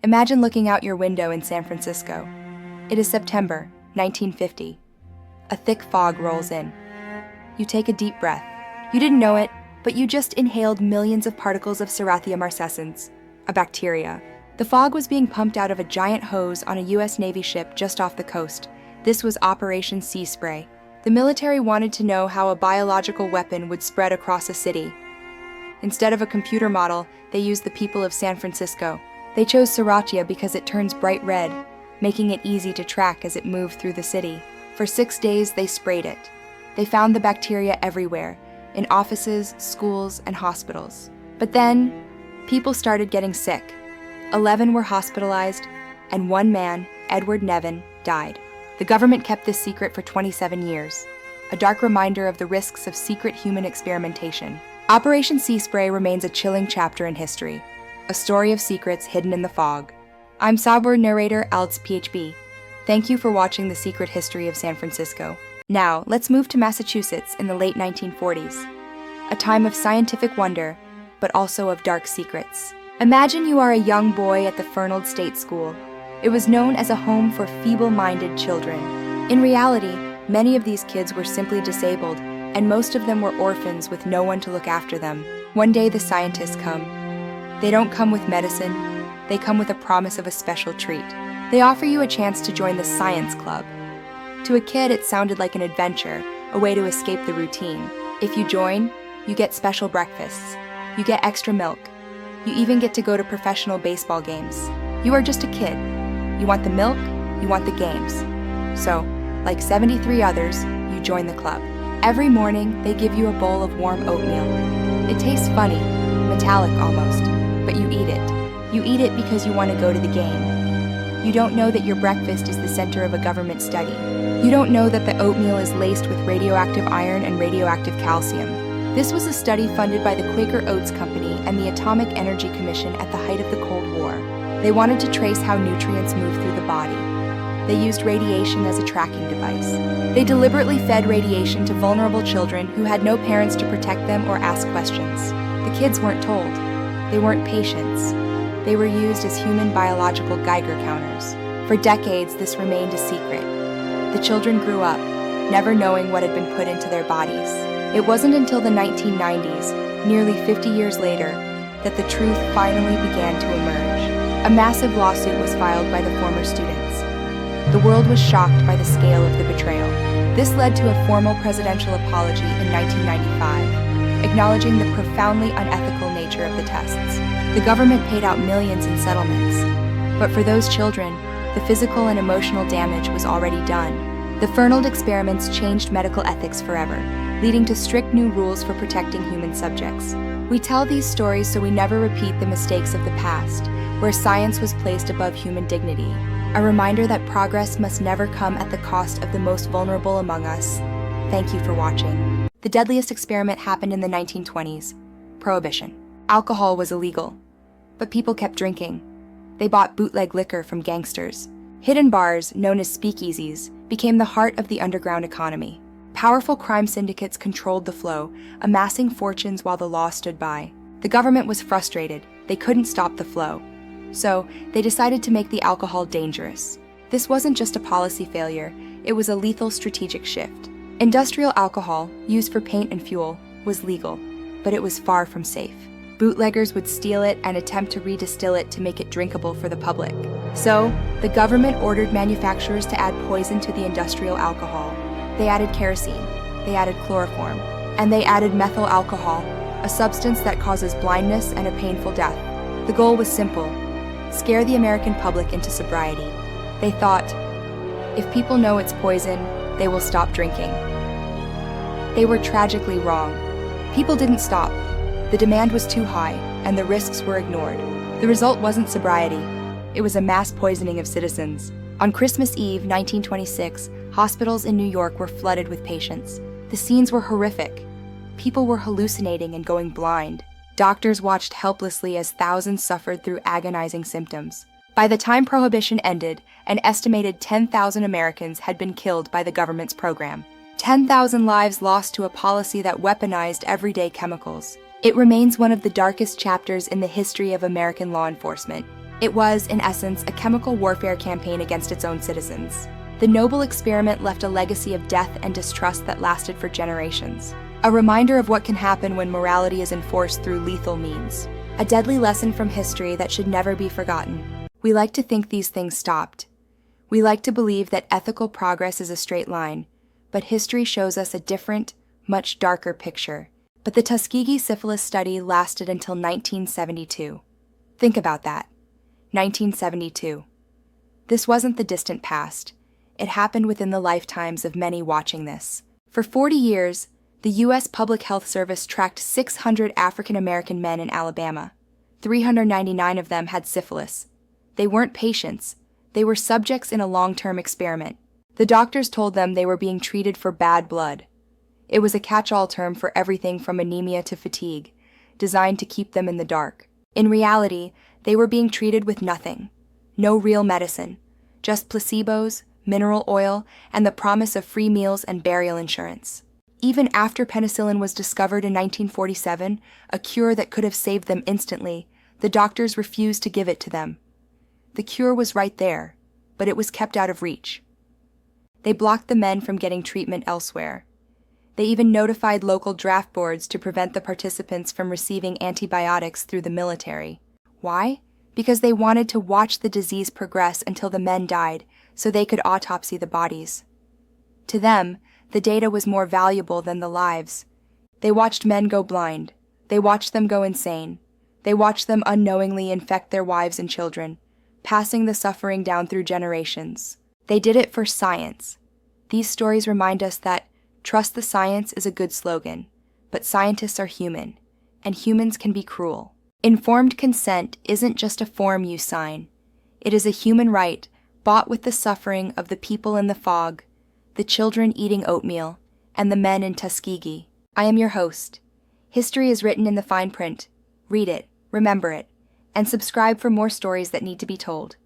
Imagine looking out your window in San Francisco. It is September, 1950. A thick fog rolls in. You take a deep breath. You didn't know it, but you just inhaled millions of particles of Serratia marcescens, a bacteria. The fog was being pumped out of a giant hose on a U.S. Navy ship just off the coast. This was Operation Sea Spray. The military wanted to know how a biological weapon would spread across a city. Instead of a computer model, they used the people of San Francisco. They chose Serratia because it turns bright red, making it easy to track as it moved through the city. For 6 days, they sprayed it. They found the bacteria everywhere, in offices, schools, and hospitals. But then, people started getting sick. 11 were hospitalized, and one man, Edward Nevin, died. The government kept this secret for 27 years, a dark reminder of the risks of secret human experimentation. Operation Sea Spray remains a chilling chapter in history, a story of secrets hidden in the fog. I'm Sabur narrator Alds PHB. Thank you for watching The Secret History of San Francisco. Now, let's move to Massachusetts in the late 1940s, a time of scientific wonder, but also of dark secrets. Imagine you are a young boy at the Fernald State School. It was known as a home for feeble-minded children. In reality, many of these kids were simply disabled, and most of them were orphans with no one to look after them. One day the scientists come. They don't come with medicine, they come with a promise of a special treat. They offer you a chance to join the science club. To a kid, it sounded like an adventure, a way to escape the routine. If you join, you get special breakfasts. You get extra milk. You even get to go to professional baseball games. You are just a kid. You want the milk, you want the games. So, like 73 others, you join the club. Every morning, they give you a bowl of warm oatmeal. It tastes funny, metallic almost, but you eat it. You eat it because you want to go to the game. You don't know that your breakfast is the center of a government study. You don't know that the oatmeal is laced with radioactive iron and radioactive calcium. This was a study funded by the Quaker Oats Company and the Atomic Energy Commission at the height of the Cold War. They wanted to trace how nutrients move through the body. They used radiation as a tracking device. They deliberately fed radiation to vulnerable children who had no parents to protect them or ask questions. The kids weren't told. They weren't patients. They were used as human biological Geiger counters. For decades, this remained a secret. The children grew up, never knowing what had been put into their bodies. It wasn't until the 1990s, nearly 50 years later, that the truth finally began to emerge. A massive lawsuit was filed by the former students. The world was shocked by the scale of the betrayal. This led to a formal presidential apology in 1995, acknowledging the profoundly unethical nature of the tests. The government paid out millions in settlements. But for those children, the physical and emotional damage was already done. The Fernald experiments changed medical ethics forever, leading to strict new rules for protecting human subjects. We tell these stories so we never repeat the mistakes of the past, where science was placed above human dignity. A reminder that progress must never come at the cost of the most vulnerable among us. Thank you for watching. The deadliest experiment happened in the 1920s, Prohibition. Alcohol was illegal, but people kept drinking. They bought bootleg liquor from gangsters. Hidden bars, known as speakeasies, became the heart of the underground economy. Powerful crime syndicates controlled the flow, amassing fortunes while the law stood by. The government was frustrated. They couldn't stop the flow. So, they decided to make the alcohol dangerous. This wasn't just a policy failure, it was a lethal strategic shift. Industrial alcohol, used for paint and fuel, was legal, but it was far from safe. Bootleggers would steal it and attempt to redistill it to make it drinkable for the public. So, the government ordered manufacturers to add poison to the industrial alcohol. They added kerosene, they added chloroform, and they added methyl alcohol, a substance that causes blindness and a painful death. The goal was simple: scare the American public into sobriety. They thought, if people know it's poison, they will stop drinking. They were tragically wrong. People didn't stop. The demand was too high, and the risks were ignored. The result wasn't sobriety. It was a mass poisoning of citizens. On Christmas Eve, 1926, hospitals in New York were flooded with patients. The scenes were horrific. People were hallucinating and going blind. Doctors watched helplessly as thousands suffered through agonizing symptoms. By the time Prohibition ended, an estimated 10,000 Americans had been killed by the government's program. 10,000 lives lost to a policy that weaponized everyday chemicals. It remains one of the darkest chapters in the history of American law enforcement. It was, in essence, a chemical warfare campaign against its own citizens. The noble experiment left a legacy of death and distrust that lasted for generations. A reminder of what can happen when morality is enforced through lethal means. A deadly lesson from history that should never be forgotten. We like to think these things stopped. We like to believe that ethical progress is a straight line, but history shows us a different, much darker picture. But the Tuskegee Syphilis Study lasted until 1972. Think about that. 1972. This wasn't the distant past. It happened within the lifetimes of many watching this. For 40 years, the U.S. Public Health Service tracked 600 African American men in Alabama. 399 of them had syphilis. They weren't patients. They were subjects in a long-term experiment. The doctors told them they were being treated for bad blood. It was a catch-all term for everything from anemia to fatigue, designed to keep them in the dark. In reality, they were being treated with nothing. No real medicine. Just placebos, mineral oil, and the promise of free meals and burial insurance. Even after penicillin was discovered in 1947, a cure that could have saved them instantly, the doctors refused to give it to them. The cure was right there, but it was kept out of reach. They blocked the men from getting treatment elsewhere. They even notified local draft boards to prevent the participants from receiving antibiotics through the military. Why? Because they wanted to watch the disease progress until the men died, so they could autopsy the bodies. To them, the data was more valuable than the lives. They watched men go blind. They watched them go insane. They watched them unknowingly infect their wives and children, passing the suffering down through generations. They did it for science. These stories remind us that trust the science is a good slogan, but scientists are human, and humans can be cruel. Informed consent isn't just a form you sign. It is a human right bought with the suffering of the people in the fog, the children eating oatmeal, and the men in Tuskegee. I am your host. History is written in the fine print. Read it, remember it, and subscribe for more stories that need to be told.